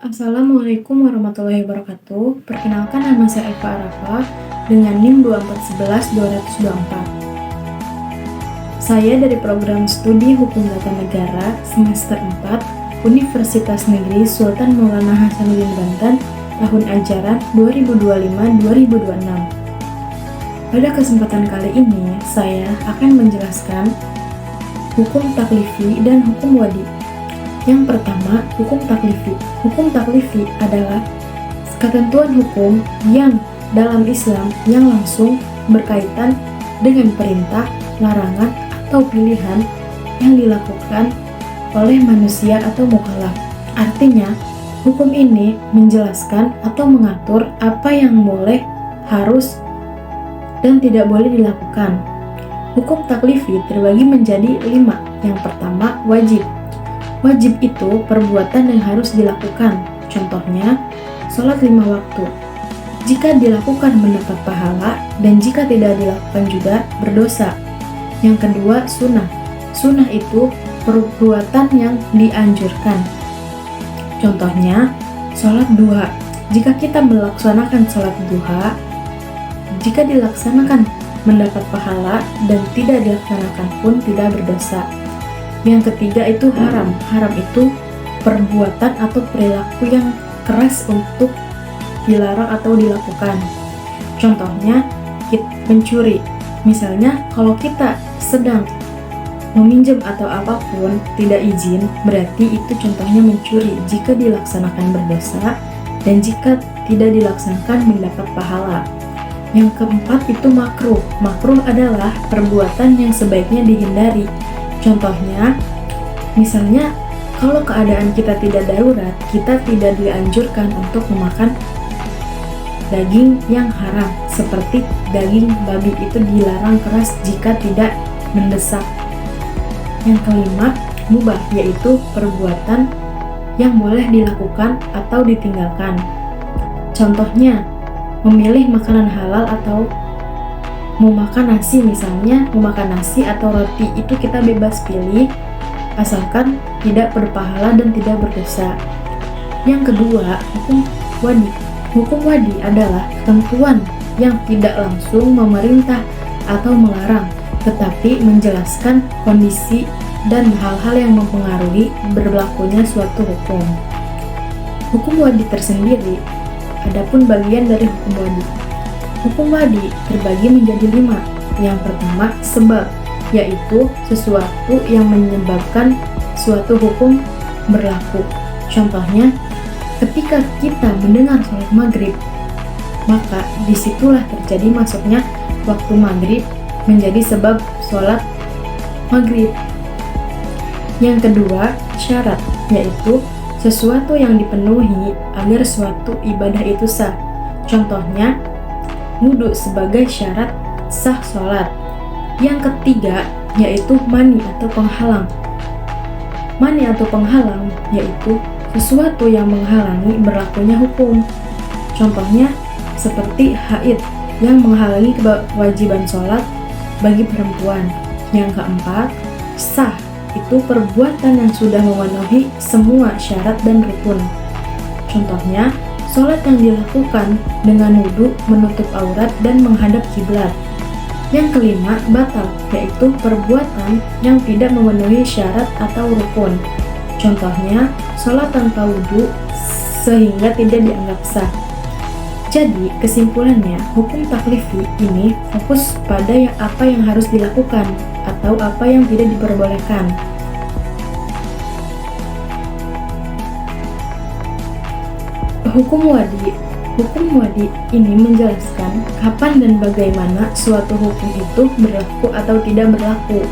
Assalamualaikum warahmatullahi wabarakatuh. Perkenalkan, nama saya Eva Arafa dengan NIM 2411224. Saya dari program studi Hukum Tata Negara semester 4 Universitas Negeri Sultan Maulana Hasanuddin Banten tahun ajaran 2025-2026. Pada kesempatan kali ini, saya akan menjelaskan hukum taklifi dan hukum wadi. Yang pertama, hukum taklifi. Hukum taklifi adalah ketentuan hukum yang dalam Islam yang langsung berkaitan dengan perintah, larangan, atau pilihan yang dilakukan oleh manusia atau mukallaf. Artinya, hukum ini menjelaskan atau mengatur apa yang boleh, harus, dan tidak boleh dilakukan. Hukum taklifi terbagi menjadi 5. Yang pertama, wajib. Wajib itu perbuatan yang harus dilakukan. Contohnya, sholat 5 waktu. Jika dilakukan mendapat pahala, dan jika tidak dilakukan juga berdosa. Yang kedua, sunnah. Sunnah itu perbuatan yang dianjurkan. Contohnya, sholat duha. Jika kita melaksanakan sholat duha, jika dilaksanakan mendapat pahala, dan tidak dilaksanakan pun tidak berdosa. Yang ketiga itu haram. Haram itu perbuatan atau perilaku yang keras untuk dilarang atau dilakukan. Contohnya, mencuri. Misalnya, kalau kita sedang meminjam atau apapun tidak izin, berarti itu contohnya mencuri. Jika dilaksanakan berdosa, dan jika tidak dilaksanakan mendapat pahala. Yang keempat itu makruh. Makruh adalah perbuatan yang sebaiknya dihindari. Contohnya, misalnya kalau keadaan kita tidak darurat, kita tidak dianjurkan untuk memakan daging yang haram, seperti daging babi itu dilarang keras jika tidak mendesak. Yang kelima, mubah, yaitu perbuatan yang boleh dilakukan atau ditinggalkan. Contohnya, memilih makanan halal atau mau makan nasi. Misalnya, mau makan nasi atau roti itu kita bebas pilih, asalkan tidak berpahala dan tidak berdosa. Yang kedua, hukum wadi. Hukum wadi adalah ketentuan yang tidak langsung memerintah atau melarang, tetapi menjelaskan kondisi dan hal-hal yang mempengaruhi berlakunya suatu hukum. Hukum wadi tersendiri, adapun bagian dari hukum wadi. Hukum wadi terbagi menjadi 5. Yang pertama, sebab, yaitu sesuatu yang menyebabkan suatu hukum berlaku. Contohnya, ketika kita mendengar sholat maghrib, maka disitulah terjadi masuknya waktu maghrib menjadi sebab sholat maghrib. Yang kedua, syarat, yaitu sesuatu yang dipenuhi agar suatu ibadah itu sah. Contohnya, wudhu sebagai syarat sah sholat. Yang ketiga, yaitu mani atau penghalang. Mani atau penghalang, yaitu sesuatu yang menghalangi berlakunya hukum. Contohnya, seperti haid yang menghalangi kewajiban sholat bagi perempuan. Yang keempat, sah, itu perbuatan yang sudah memenuhi semua syarat dan rukun. Contohnya, sholat yang dilakukan dengan wudhu, menutup aurat, dan menghadap kiblat. Yang kelima, batal, yaitu perbuatan yang tidak memenuhi syarat atau rukun. Contohnya, sholat tanpa wudhu sehingga tidak dianggap sah. Jadi, kesimpulannya, hukum taklifi ini fokus pada apa yang harus dilakukan atau apa yang tidak diperbolehkan. Hukum wadi. Hukum wadi ini menjelaskan kapan dan bagaimana suatu hukum itu berlaku atau tidak berlaku.